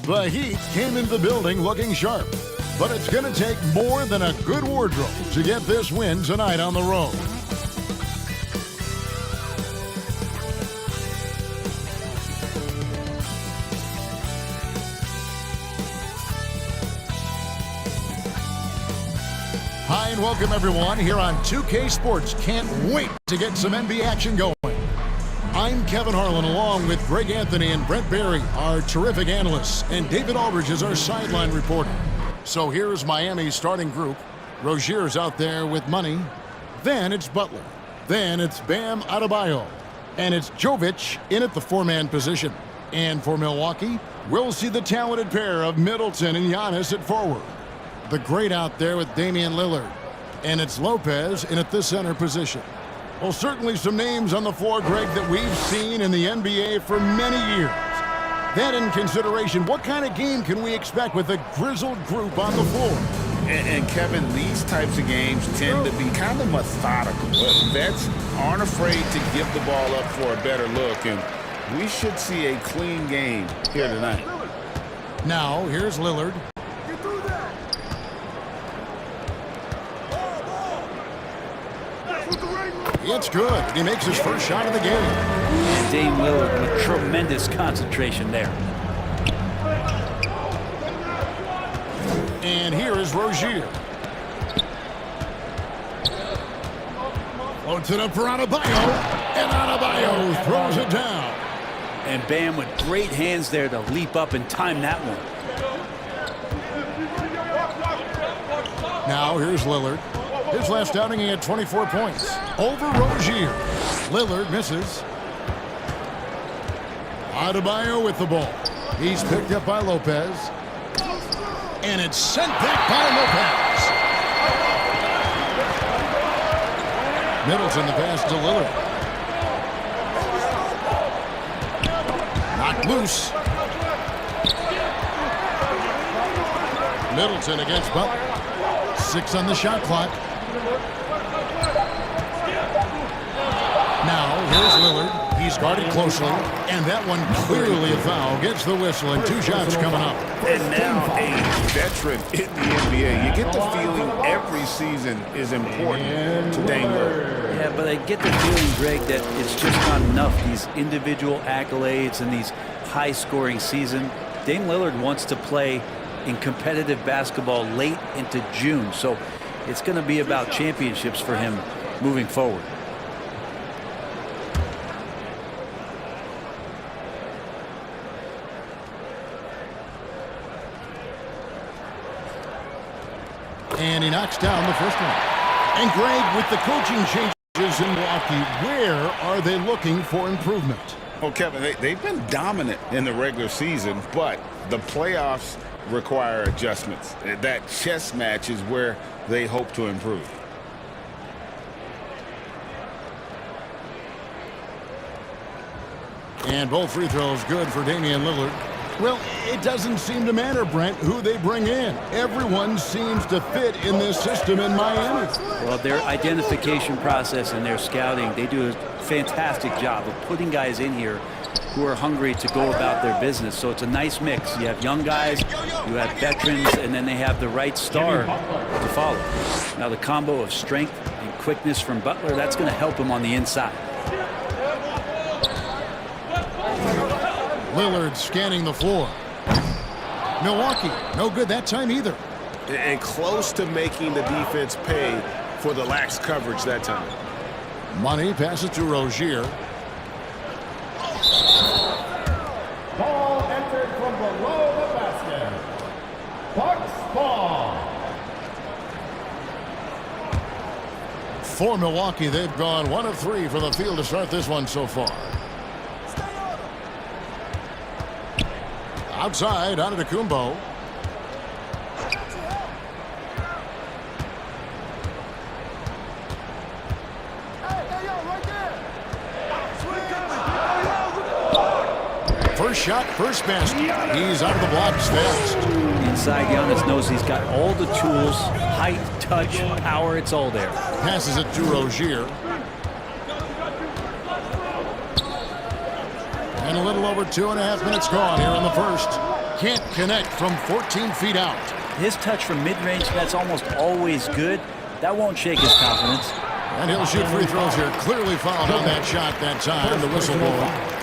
The Heat came into the building looking sharp, but it's going to take more than a good wardrobe to get this win tonight on the road. Hi and welcome everyone here on 2K Sports. Can't wait to get some NBA action going. I'm Kevin Harlan along with Greg Anthony and Brent Barry, our terrific analysts, and David Aldridge is our sideline reporter. So here's Miami's starting group. Rozier's out there with Money. Then it's Butler. Then it's Bam Adebayo. And it's Jovic in at the four-man position. And for Milwaukee, we'll see the talented pair of Middleton and Giannis at forward. The great out there with Damian Lillard. And it's Lopez in at the center position. Well, certainly some names on the floor, Greg, that we've seen in the NBA for many years. That in consideration, what kind of game can we expect with a grizzled group on the floor? And Kevin, these types of games tend to be kind of methodical. Vets aren't afraid to give the ball up for a better look, and we should see a clean game here tonight. Now, here's Lillard. It's good. He makes his first shot of the game. And Dame Lillard with tremendous concentration there. And here is Rozier. Floats it up for Adebayo. And Adebayo throws it down. And Bam with great hands there to leap up and time that one. Now here's Lillard. His last outing, he had 24 points. Over Rozier. Lillard misses. Adebayo with the ball. He's picked up by Lopez. And it's sent back by Lopez. Middleton the pass to Lillard. Knocked loose. Middleton against Butler. 6 on the shot clock. Now, here's Lillard. He's guarded closely, and that one clearly a foul. Gets the whistle, and 2 shots coming up. And now a veteran in the NBA. You get the feeling every season is important to Dame Lillard. Yeah, but I get the feeling, Greg, that it's just not enough. These individual accolades and these high-scoring season. Dame Lillard wants to play in competitive basketball late into June, so it's going to be about championships for him moving forward. And he knocks down the first one. And Greg, with the coaching changes in Milwaukee, where are they looking for improvement? Well, Kevin, they've been dominant in the regular season, but the playoffs require adjustments. That chess match is where they hope to improve. And both free throws good for Damian Lillard. Well, it doesn't seem to matter, Brent, who they bring in. Everyone seems to fit in this system in Miami. Well, their identification process and their scouting, they do a fantastic job of putting guys in here who are hungry to go about their business. So it's a nice mix. You have young guys, you have veterans, and then they have the right star to follow. Now the combo of strength and quickness from Butler, that's going to help him on the inside. Lillard scanning the floor. Milwaukee, no good that time either. And close to making the defense pay for the lax coverage that time. Money passes to Rozier. Ball entered from below the basket. Bucks ball. For Milwaukee, they've gone 1 of 3 from the field to start this one so far. Outside, Antetokounmpo. First shot, first basket. He's out of the blocks fast. Inside, Giannis knows he's got all the tools, height, touch, power, it's all there. Passes it to Rozier. And a little over 2.5 minutes gone here in the first. Can't connect from 14 feet out. His touch from mid-range, that's almost always good. That won't shake his confidence. And he'll shoot free throws here. Clearly fouled on that shot that time. The whistle blew.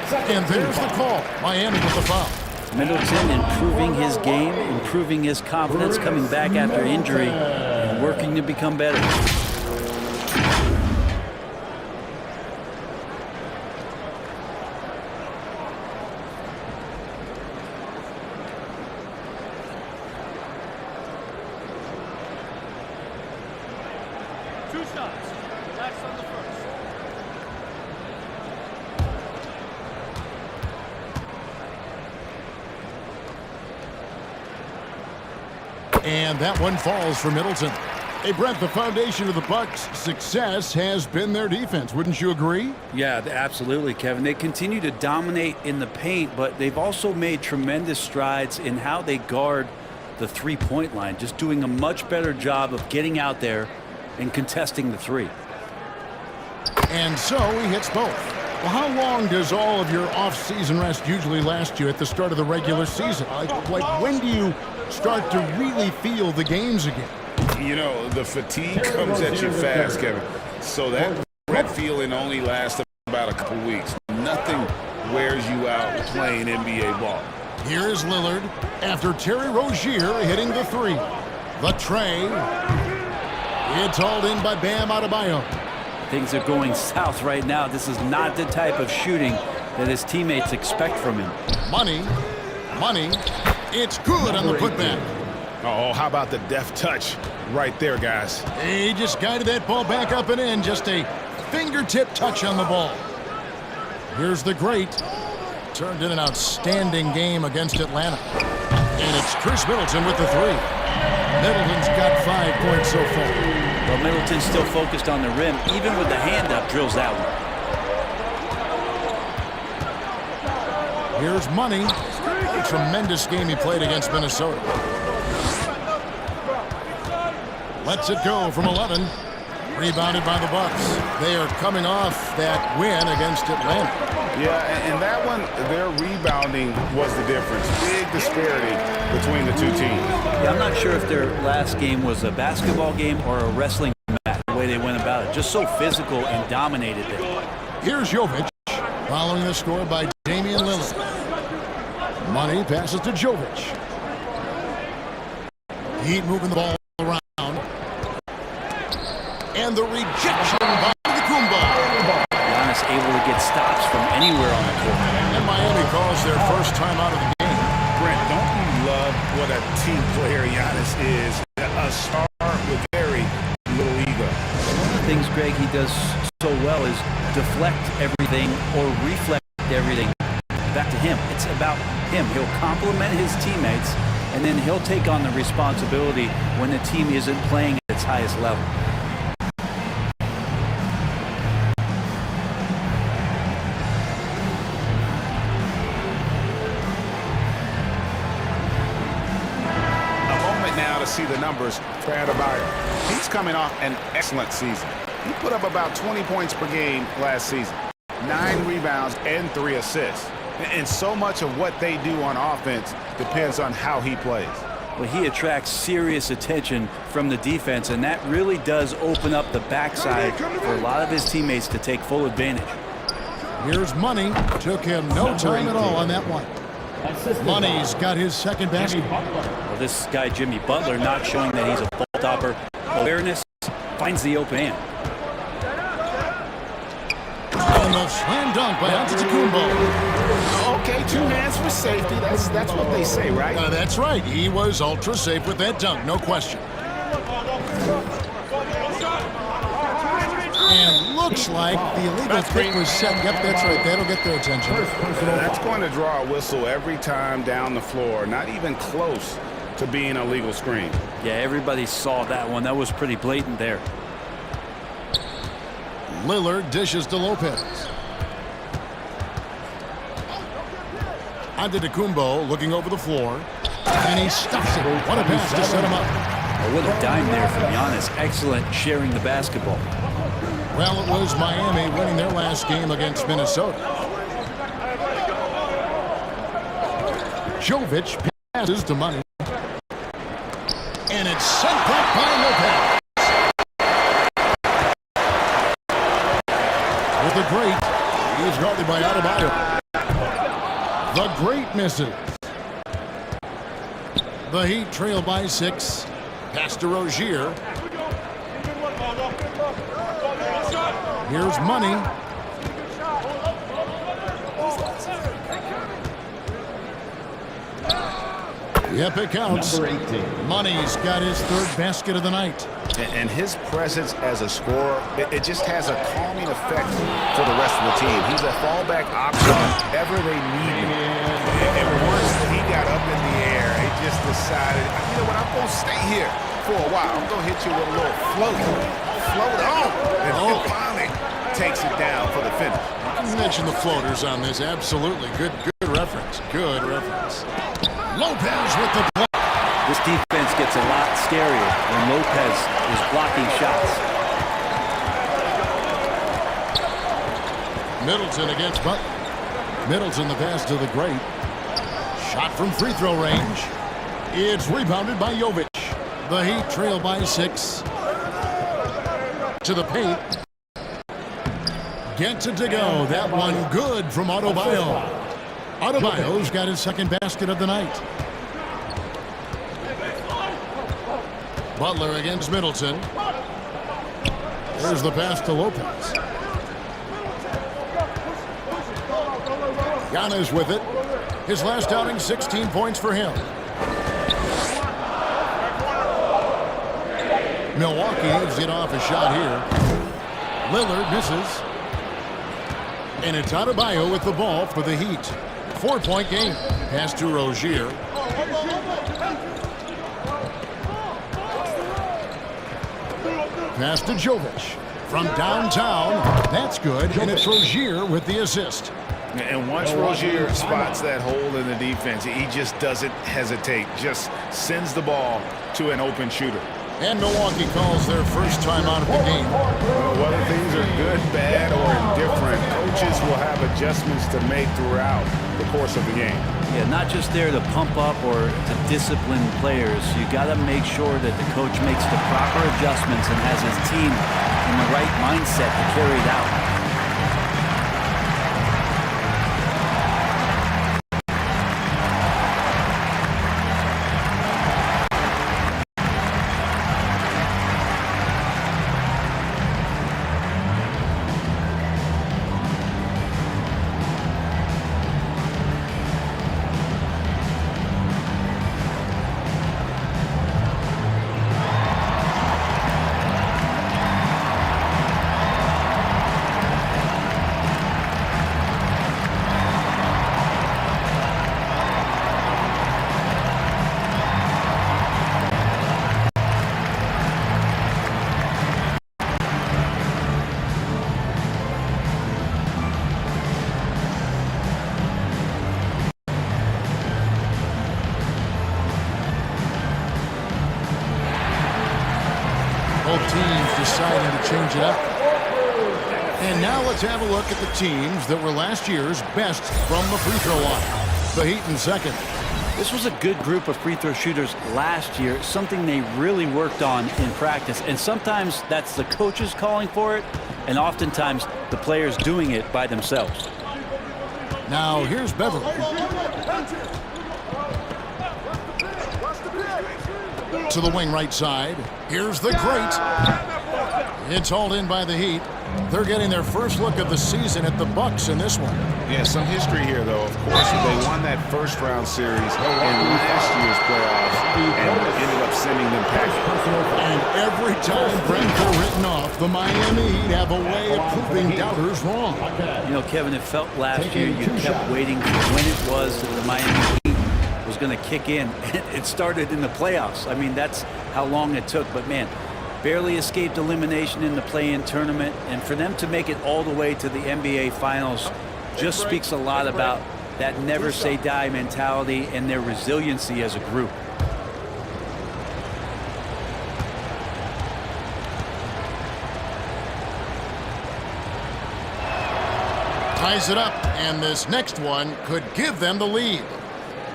And there's the call. Miami with the foul. Middleton improving his game, improving his confidence, coming back after injury, and working to become better. Two shots. Relax on the first. And that one falls for Middleton. Hey, Brent, the foundation of the Bucks' success has been their defense. Wouldn't you agree? Yeah, absolutely, Kevin. They continue to dominate in the paint, but they've also made tremendous strides in how they guard the three-point line, just doing a much better job of getting out there and contesting the three. And so he hits both. Well, how long does all of your off-season rest usually last you at the start of the regular season? Like when do you start to really feel the games again? You know, the fatigue comes at you fast, Kevin. So that feeling only lasts about a couple weeks. Nothing wears you out playing NBA ball. Here is Lillard after Terry Rozier hitting the three. The tray. It's hauled in by Bam Adebayo. Things are going south right now. This is not the type of shooting that his teammates expect from him. Money. It's good on the putback. Oh, how about the deft touch right there, guys? He just guided that ball back up and in. Just a fingertip touch on the ball. Here's the great. Turned in an outstanding game against Atlanta. And it's Chris Middleton with the three. Middleton's got 5 points so far. Well, Middleton's still focused on the rim. Even with the hand up, drills that one. Here's Money. A tremendous game he played against Minnesota. Lets it go from 11. Rebounded by the Bucks. They are coming off that win against Atlanta. Yeah, and that one, their rebounding was the difference. Big disparity between the two teams. Yeah, I'm not sure if their last game was a basketball game or a wrestling match, the way they went about it. Just so physical and dominated it. Here's Jovic. Following the score by Damian Lillard. Money passes to Jovic. Heat moving the ball around. And the rejection by Antetokounmpo. Giannis able to get stops from anywhere on the court. And Miami calls their first time out of the game. Brent, don't you love what a team player Giannis is? A star with very little ego. One of the things, Greg, he does so well is deflect everything or reflect everything back to him. It's about him. He'll compliment his teammates, and then he'll take on the responsibility when the team isn't playing at its highest level. Now to see the numbers for Adebayo. He's coming off an excellent season. He put up about 20 points per game last season, 9 rebounds and 3 assists. And so much of what they do on offense depends on how he plays. Well, he attracts serious attention from the defense, and that really does open up the backside for a lot of his teammates to take full advantage. Here's Money. Took him no time at all on that one. Money's got his second basket. Well, this guy, Jimmy Butler, not showing that he's a ball stopper. Awareness, finds the open hand. And the slam dunk by Antetokounmpo. Okay, 2 hands for safety. That's what they say, right? That's right. He was ultra safe with that dunk, no question. And looks like the illegal kick was set. Yep, that's right. That'll get their attention. That's going to draw a whistle every time down the floor. Not even close to being a legal screen. Yeah, everybody saw that one. That was pretty blatant there. Lillard dishes to Lopez. Antetokounmpo looking over the floor. And he stuffs it. What a pass to set him up. Oh, what a dime there from Giannis. Excellent sharing the basketball. Well, it was Miami winning their last game against Minnesota. Jovic passes to Money. And it's sent back by Lopez. With the great, he is guarded by Adebayo. The great misses. The Heat trail by 6. Pass to Rozier. Here's Money. Yep, it counts. Money's got his 3rd basket of the night. And his presence as a scorer, it just has a calming effect for the rest of the team. He's a fallback option whenever they need him. And once he got up in the air, he just decided, you know what, I'm going to stay here for a while. I'm going to hit you with a little float on. And finally takes it down for the finish. You mentioned the floaters on this. Absolutely. Good reference. Good reference. Lopez with the block. This defense gets a lot scarier when Lopez is blocking shots. Middleton against Butler. Middleton the pass to the great. Shot from free throw range. It's rebounded by Jovic. The Heat trail by 6. To the paint. Gets it to go. That one good from Adebayo. Adebayo's got his 2nd basket of the night. Butler against Middleton. There's the pass to Lopez. Giannis with it. His last outing, 16 points for him. Milwaukee gives it off a shot here. Lillard misses. And it's Adebayo with the ball for the Heat. 4-point game. Pass to Rozier. Pass to Jovic. From downtown. That's good. And it's Rozier with the assist. And once Rozier spots that hole in the defense, he just doesn't hesitate. Just sends the ball to an open shooter. And Milwaukee calls their first time out of the game. Well, whether things are good, bad, or indifferent, coaches will have adjustments to make throughout the course of the game. Yeah, not just there to pump up or to discipline players. You got to make sure that the coach makes the proper adjustments and has his team in the right mindset to carry it out. Both teams deciding to change it up. And now let's have a look at the teams that were last year's best from the free throw line. The Heat in 2nd. This was a good group of free throw shooters last year, something they really worked on in practice. And sometimes that's the coaches calling for it, and oftentimes the players doing it by themselves. Now here's Beverly. To the wing right side. Here's the great. It's hauled in by the Heat. They're getting their first look of the season at the Bucks in this one. Yeah, some history here, though. Of course, they won that first-round series in last year's playoffs and ended up sending them packing. And every time Brent are written off, the Miami Heat have a way of proving doubters wrong. You know, Kevin, it felt last year you kept waiting for when it was that the Miami Heat was going to kick in. It started in the playoffs. I mean, that's how long it took. But, man, barely escaped elimination in the play-in tournament. And for them to make it all the way to the NBA Finals just speaks a lot about that never-say-die mentality and their resiliency as a group. Ties it up, and this next one could give them the lead.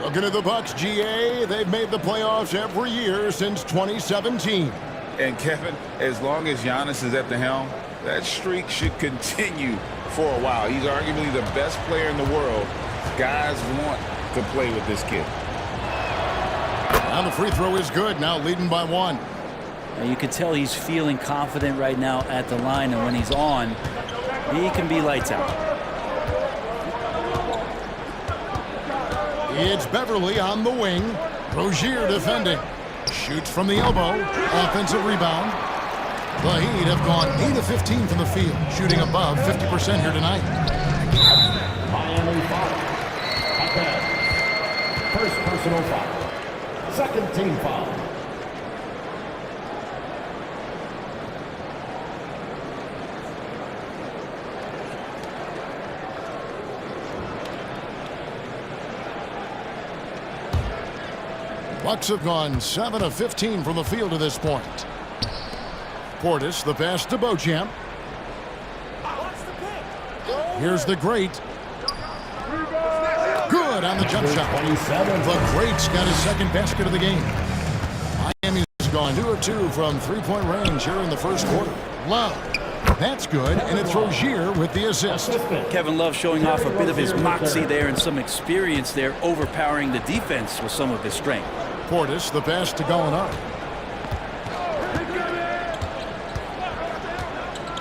Looking at the Bucks, GA, they've made the playoffs every year since 2017. And, Kevin, as long as Giannis is at the helm, that streak should continue for a while. He's arguably the best player in the world. Guys want to play with this kid. And the free throw is good, now leading by 1. And you can tell he's feeling confident right now at the line, and when he's on, he can be lights out. It's Beverly on the wing. Rozier defending. Shoots from the elbow. Offensive rebound. The Heat have gone 8 of 15 from the field, shooting above 50% here tonight. Miami foul. Again. First personal foul. Second team foul. Bucks have gone 7 of 15 from the field to this point. Portis, the pass to Beauchamp. Here's the Great. Good on the jump shot. The Great's got his second basket of the game. Miami's gone 2 of 2 from three-point range here in the first quarter. Love. That's good, and it's Rozier with the assist. Kevin Love showing off a bit of his moxie there and some experience there, overpowering the defense with some of his strength. Portis, the pass to Gallinari.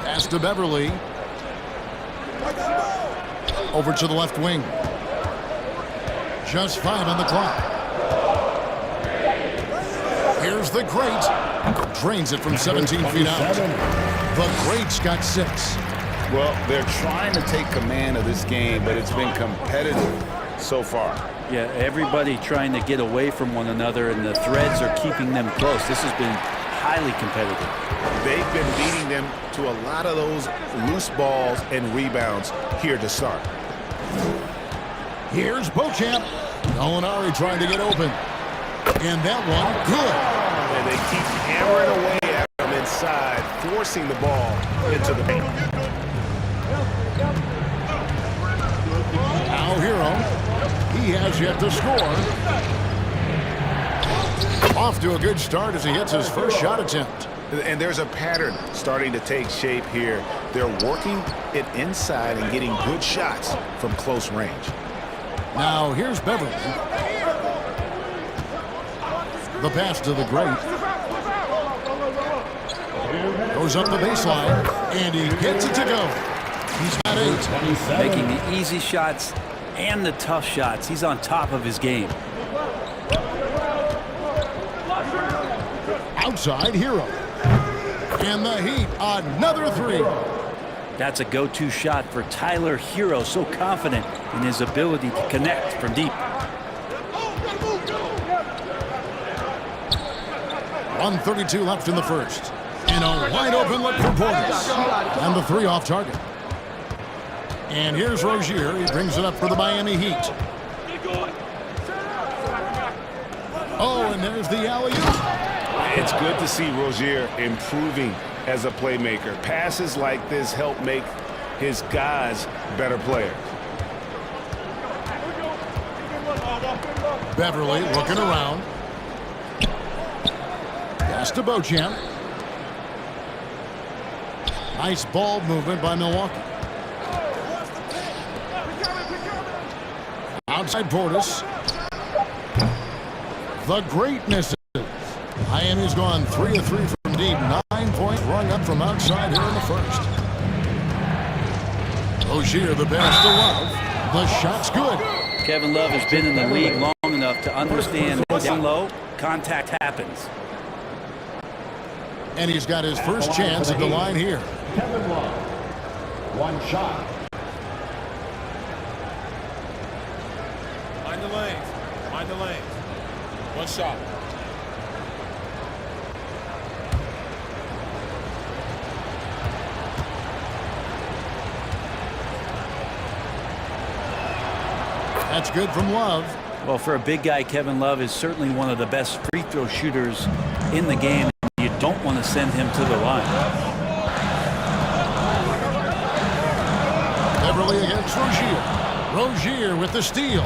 Pass to Beverly. Over to the left wing. Just 5 on the clock. Here's the Great. Drains it from 17 feet out. The Great's got 6. Well, they're trying to take command of this game, but it's been competitive so far. Yeah, everybody trying to get away from one another, and the threads are keeping them close. This has been highly competitive. They've been beating them to a lot of those loose balls and rebounds here to start. Here's Beauchamp. Gallinari trying to get open. And that one, good. And they keep hammering away at them inside, forcing the ball into the paint. Now Hero. He has yet to score. Off to a good start as he hits his first shot attempt. And there's a pattern starting to take shape here. They're working it inside and getting good shots from close range. Now here's Beverly. The pass to the Great. Goes up the baseline, and he gets it to go. He's got 8. Making the easy shots and the tough shots. He's on top of his game. Outside Hero. And the Heat, another 3. That's a go-to shot for Tyler Hero, so confident in his ability to connect from deep. 1:32 left in the first. And a wide open look for Portis. And the 3 off target. And here's Rozier. He brings it up for the Miami Heat. Oh, and there's the alley-oop. It's good to see Rozier improving as a playmaker. Passes like this help make his guys better players. Beverly looking around. Pass to Beauchamp. Nice ball movement by Milwaukee. Outside Portis. The Greatness. Miami's gone 3 of 3 from deep. 9 points rung up from outside here in the first. Rozier, the pass to Love. The shot's good. Kevin Love has been in the league long enough to understand that down low, contact happens. And he's got his first chance at the line here. Kevin Love. One shot. Mind the lanes. Mind the lanes. One shot. That's good from Love. Well, for a big guy, Kevin Love is certainly one of the best free throw shooters in the game. You don't want to send him to the line. Beverly against Rozier. Rozier with the steal.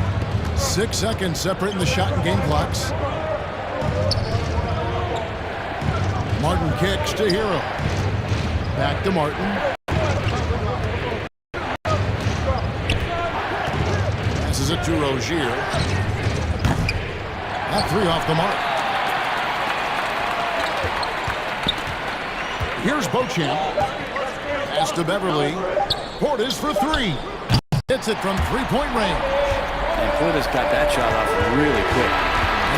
6 seconds separating the shot and game clocks. Martin kicks to Hero. Back to Martin. Passes it to Rozier. That three off the mark. Here's Beauchamp. Pass to Beverly. Portis for three. Hits it from three-point range. And Portis got that shot off really quick.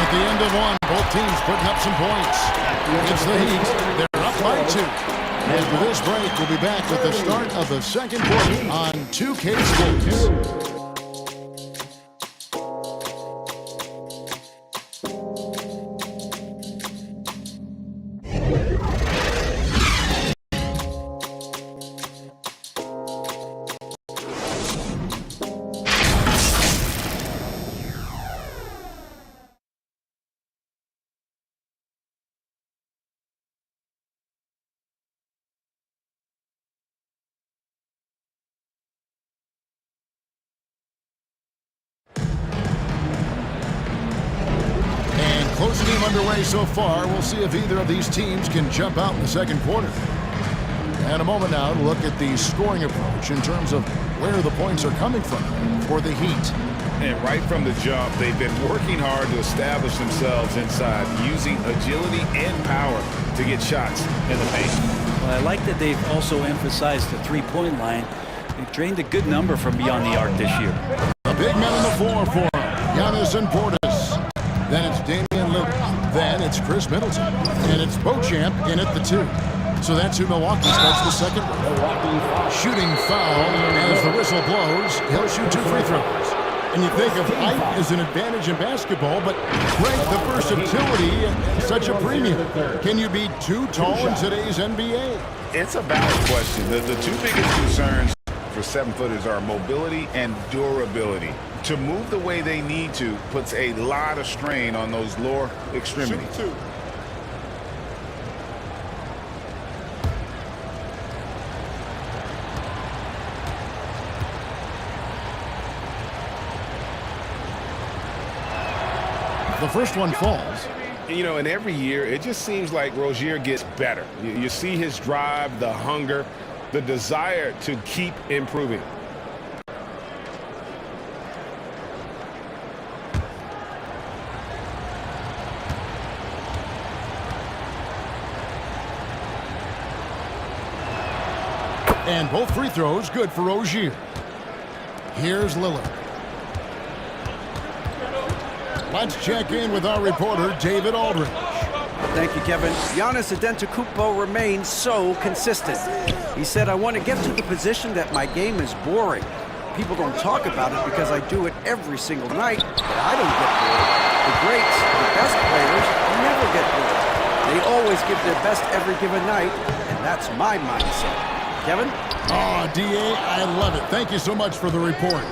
At the end of one, both teams putting up some points. It's the Heat. They're up by 2. After this break, we'll be back with the start of the second quarter on 2K Sports. Close game underway so far. We'll see if either of these teams can jump out in the second quarter. And a moment now to look at the scoring approach in terms of where the points are coming from for the Heat. And right from the jump, they've been working hard to establish themselves inside, using agility and power to get shots in the paint. Well, I like that they've also emphasized the three-point line. They've drained a good number from beyond the arc this year. A big man on the floor for Giannis and Portis. Then it's Damian Lillard. Then it's Chris Middleton. And it's Beauchamp in at the 2. So that's who Milwaukee starts the second with. Shooting foul as the whistle blows. He'll shoot 2 free throws. And you think of height as an advantage in basketball, but Greg, the versatility at such a premium. Can you be too tall in today's NBA? It's a valid question. The two biggest concerns for 7-footers are mobility and durability. To move the way they need to puts a lot of strain on those lower extremities. The first one falls. You know, and every year, it just seems like Rozier gets better. You see his drive, the hunger, the desire to keep improving. And both free throws good for Rozier. Here's Lillard. Let's check in with our reporter, David Aldridge. Thank you, Kevin. Giannis Antetokounmpo remains so consistent. He said, I want to get to the position that my game is boring. People don't talk about it because I do it every single night, but I don't get bored. The greats, the best players, never get bored. They always give their best every given night, and that's my mindset. Kevin? Oh, D.A., I love it. Thank you so much for the report.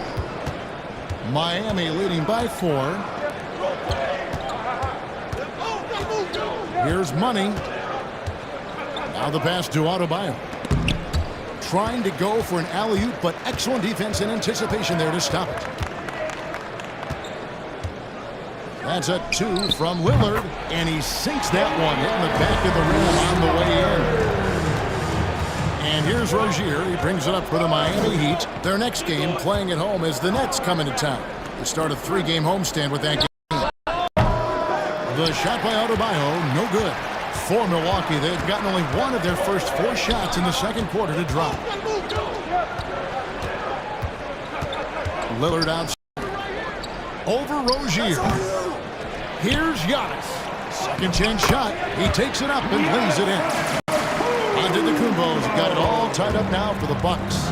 Miami leading by 4. Here's Money. Now the pass to Adebayo. Trying to go for an alley-oop, but excellent defense and anticipation there to stop it. That's a 2 from Lillard, and he sinks that one, hitting the back of the rim on the way in. And here's Rozier. He brings it up for the Miami Heat. Their next game playing at home as the Nets come into town. They start a 3-game homestand with that game. The shot by Adebayo, no good. For Milwaukee, they've gotten only one of their first 4 shots in the second quarter to drop. Lillard outside. Over Rozier. Here's Giannis. Second chance shot. He takes it up and lays it in. Antetokounmpo's got it all tied up now for the Bucks.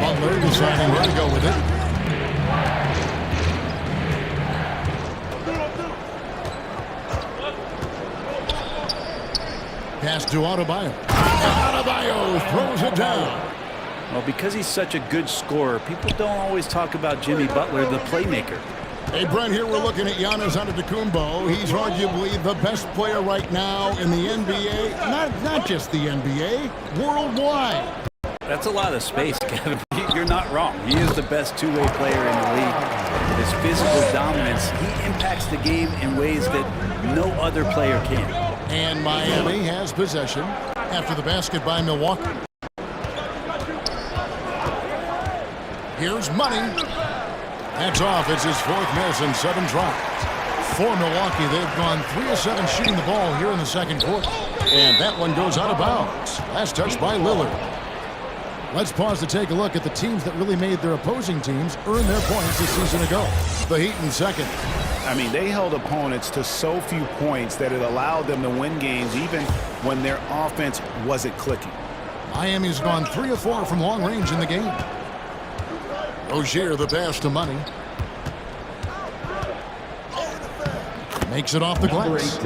Butler deciding where to go with it. Pass to Adebayo. Adebayo throws it down. Well, because he's such a good scorer, people don't always talk about Jimmy Butler, the playmaker. Hey, Brent, here we're looking at Giannis Antetokounmpo. He's arguably the best player right now in the NBA. Not just the NBA, worldwide. That's a lot of space, Kevin. You're not wrong. He is the best two-way player in the league. His physical dominance, he impacts the game in ways that no other player can. And Miami has possession after the basket by Milwaukee. Here's Money. That's off. It's his fourth miss and 7 tries. For Milwaukee, they've gone 3 of 7 shooting the ball here in the second quarter. And that one goes out of bounds. Last touch by Lillard. Let's pause to take a look at the teams that really made their opposing teams earn their points a season ago. The Heat in second. I mean, they held opponents to so few points that it allowed them to win games even when their offense wasn't clicking. Miami's gone 3 of 4 from long range in the game. Rozier, the pass to Money. Makes it off the glass.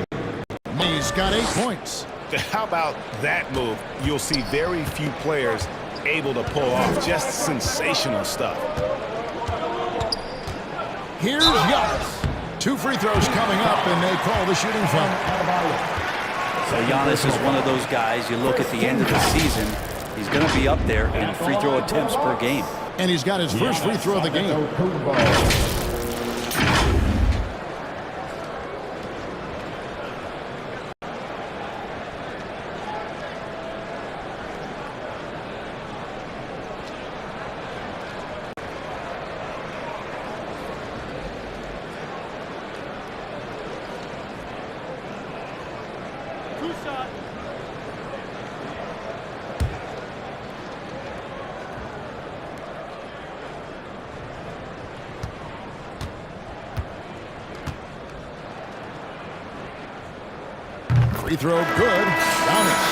He's got 8 points. How about that move? You'll see very few players able to pull off just sensational stuff. Here's Giannis. 2 free throws coming up, and they call the shooting foul. So Giannis is one of those guys, you look at the end of the season, he's going to be up there in free throw attempts per game. And he's got his first free throw of the game. Free throw good. Giannis.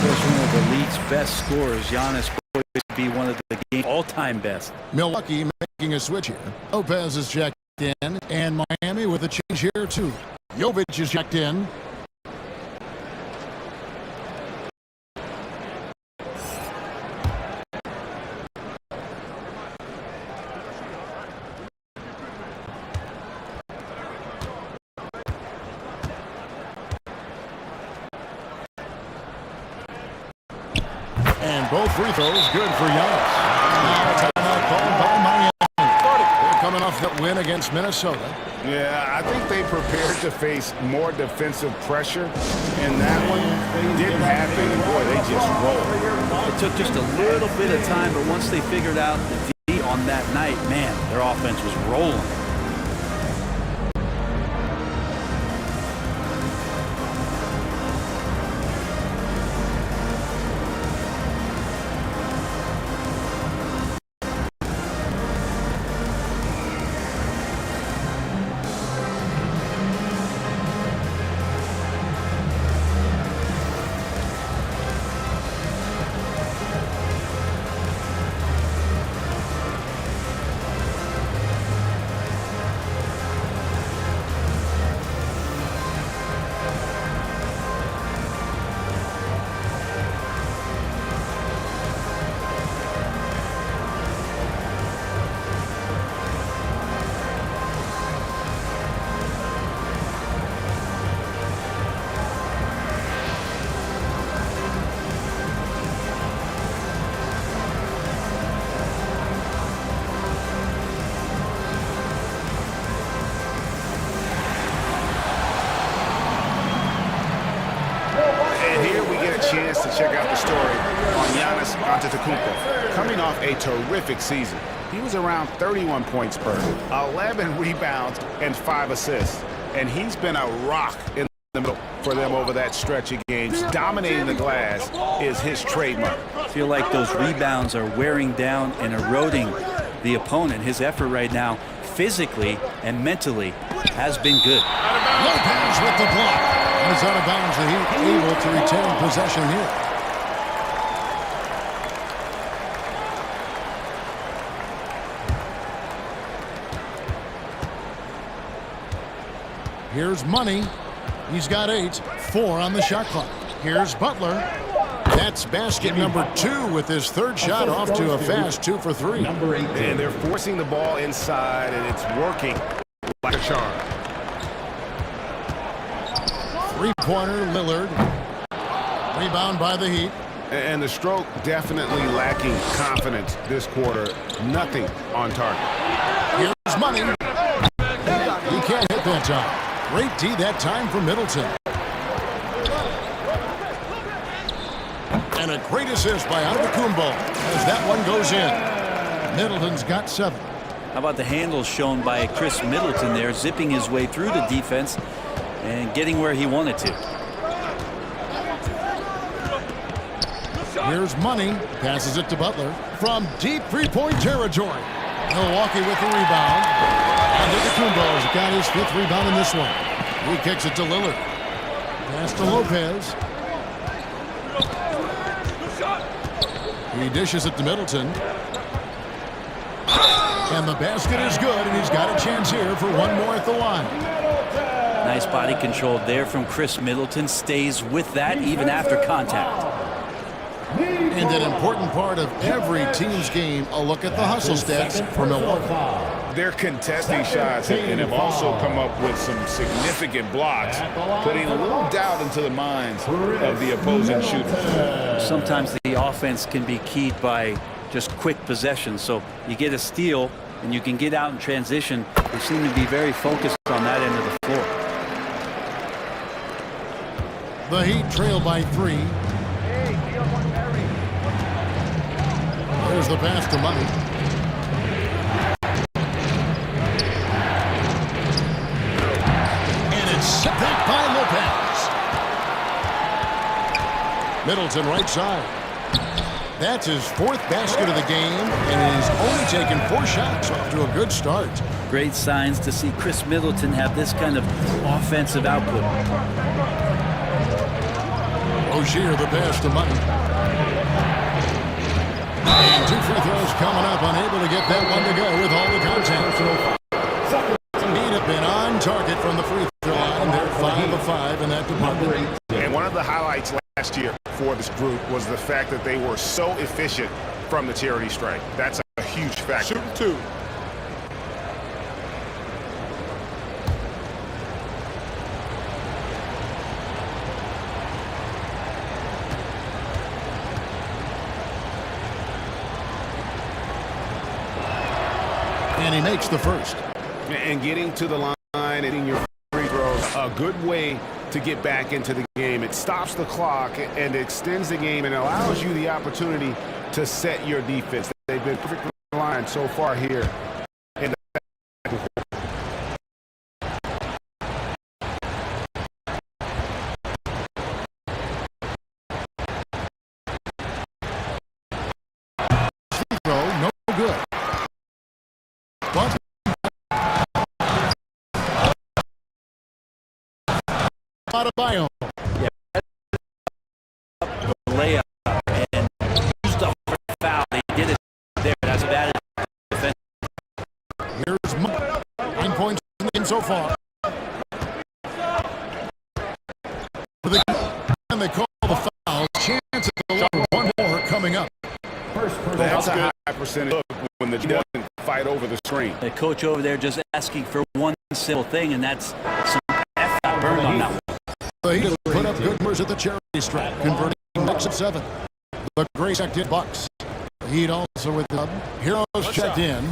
He's one of the league's best scorers. Giannis poised to be one of the game's all-time best. Milwaukee making a switch here. Lopez is checked in, and Miami with a change here too. Jovic is checked in. And both free throws good for Giannis. Now a timeout called by Miami. They're coming off that win against Minnesota. Yeah, I think they prepared to face more defensive pressure, and that one didn't happen. And boy, they just rolled. It took just a little bit of time, but once they figured out the D on that night, man, their offense was rolling. Chance to check out the story on Giannis Antetokounmpo. Coming off a terrific season, he was around 31 points per, 11 rebounds, and 5 assists. And he's been a rock in the middle for them over that stretch of games. Dominating the glass is his trademark. feel like those rebounds are wearing down and eroding the opponent. His effort right now, physically and mentally, has been good. Lopez with the block. And it's out of bounds. The Heat able to retain possession here. Here's Money. He's got 8. 4 on the shot clock. Here's Butler. That's basket number 2 with his third shot off to a fast 2 for 3. Number 8. And they're forcing the ball inside, and it's working like a charm. Three-pointer, Lillard. Rebound by the Heat. And the stroke definitely lacking confidence this quarter. Nothing on target. Here's Money. He can't hit that time. Great D that time from Middleton. And a great assist by Antetokounmpo as that one goes in. Middleton's got 7. How about the handles shown by Chris Middleton there, zipping his way through the defense and getting where he wanted to. Here's Money. Passes it to Butler from deep three-point territory. Milwaukee with the rebound. Antetokounmpo's got his 5th rebound in this one. He kicks it to Lillard. Pass to Lopez. He dishes it to Middleton. And the basket is good, and he's got a chance here for one more at the line. Nice body control there from Chris Middleton. Stays with that even after contact. And an important part of every team's game, a look at the hustle stats for Milwaukee. They're contesting shots and have also come up with some significant blocks, putting a little doubt into the minds of the opposing shooters. Sometimes the offense can be keyed by just quick possession. So you get a steal and you can get out in transition. They seem to be very focused on that end of the floor. The Heat trail by 3. There's the pass to Money. And it's set back by Lopez. Middleton right side. That's his 4th basket of the game, and he's only taken 4 shots, off to a good start. Great signs to see Chris Middleton have this kind of offensive output. Rozier the pass to Money. And 2 free throws coming up, unable to get that one to go with all the contact. Heat have been on target from the free throw line. They're 5 of 5 in that department. And one of the highlights last year for this group was the fact that they were so efficient from the charity stripe. That's a huge factor. Shoot 2. And he makes the first. And getting to the line and hitting your free throws, a good way to get back into the game. It stops the clock and extends the game and allows you the opportunity to set your defense. They've been perfectly aligned so far here. No good. But out of bio. Layup and used the hard foul. They did it there. That's a bad defense. Here's 9 points in the game so far. And they call the foul. Chance at the line. One more coming up. That's a high percentage look when the doesn't fight over the screen. The coach over there just asking for one simple thing, and that's some F burn on that one. The Heat put up good numbers at the charity stripe, converting 6 of 7. The Grace Bucks. The Heat also with the Heroes checked in.